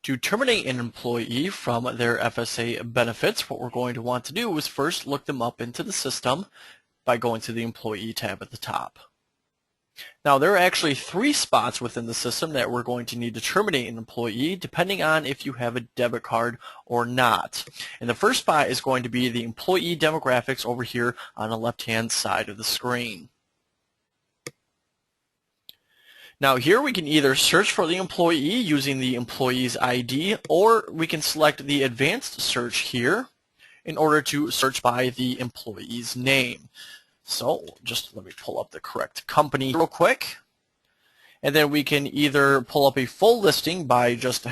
To terminate an employee from their FSA benefits, what we're going to want to do is first look them up into the system by going to the Employee tab at the top. Now, there are actually 3 spots within the system that we're going to need to terminate an employee depending on if you have a debit card or not. And the first spot is going to be the employee demographics over here on the left-hand side of the screen. Now here we can either search for the employee using the employee's ID, or we can select the advanced search here in order to search by the employee's name. So just let me pull up the correct company real quick. And then we can either pull up a full listing by just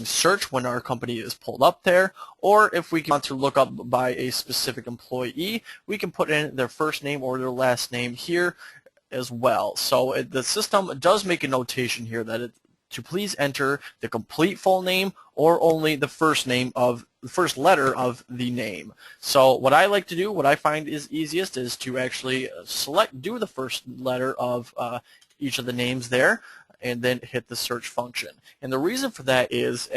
search when our company is pulled up there, or if we want to look up by a specific employee, we can put in their first name or their last name here as well. So the system does make a notation here that to please enter the complete full name or only the first letter of the name. So what I like to do, what I find is easiest, is to actually do the first letter of each of the names there, and then hit the search function. And the reason for that is,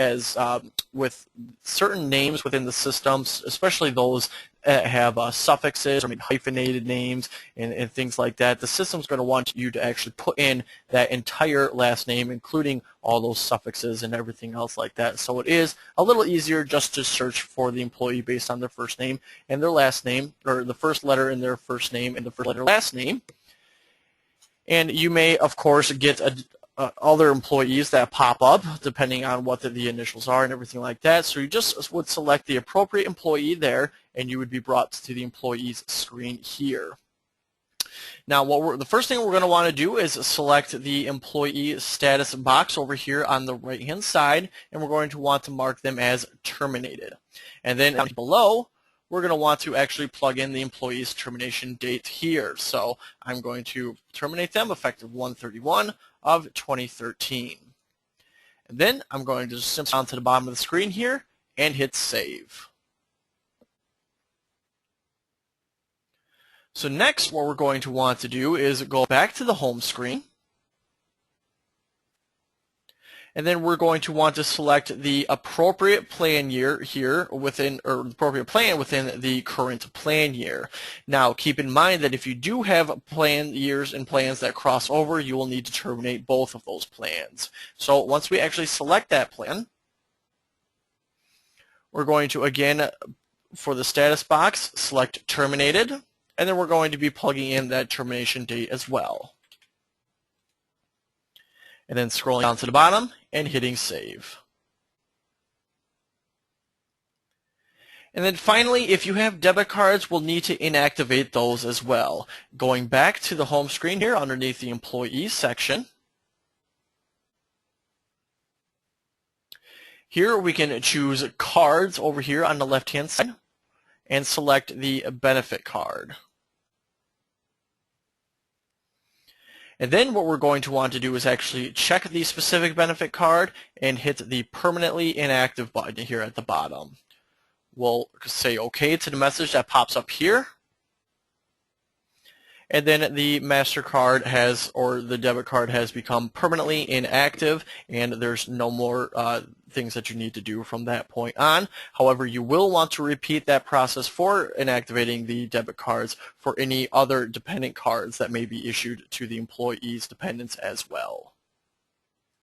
with certain names within the system, especially those that have suffixes or maybe hyphenated names and things like that, the system's going to want you to actually put in that entire last name, including all those suffixes and everything else like that. So it is a little easier just to search for the employee based on their first name and their last name, or the first letter in their first name and the first letter last name. And you may, of course, get other employees that pop up depending on what the initials are and everything like that. So you just would select the appropriate employee there, and you would be brought to the employee's screen here. Now, the first thing we're going to want to do is select the employee status box over here on the right-hand side, and we're going to want to mark them as terminated. And then down below, we're going to want to actually plug in the employee's termination date here. So I'm going to terminate them effective 1/31 of 2013. And then I'm going to just simply down to the bottom of the screen here and hit save. So next, what we're going to want to do is go back to the home screen. And then we're going to want to select the appropriate plan year here within, or the appropriate plan within the current plan year. Now, keep in mind that if you do have plan years and plans that cross over, you will need to terminate both of those plans. So once we actually select that plan, we're going to, again, for the status box, select terminated, and then we're going to be plugging in that termination date as well. And then scrolling down to the bottom and hitting save. And then finally, if you have debit cards, we'll need to inactivate those as well. Going back to the home screen here underneath the employees section, here we can choose cards over here on the left-hand side and select the benefit card. And then what we're going to want to do is actually check the specific benefit card and hit the permanently inactive button here at the bottom. We'll say OK to the message that pops up here. And then the MasterCard has, or the debit card has become permanently inactive, and there's no more things that you need to do from that point on. However, you will want to repeat that process for inactivating the debit cards for any other dependent cards that may be issued to the employee's dependents as well.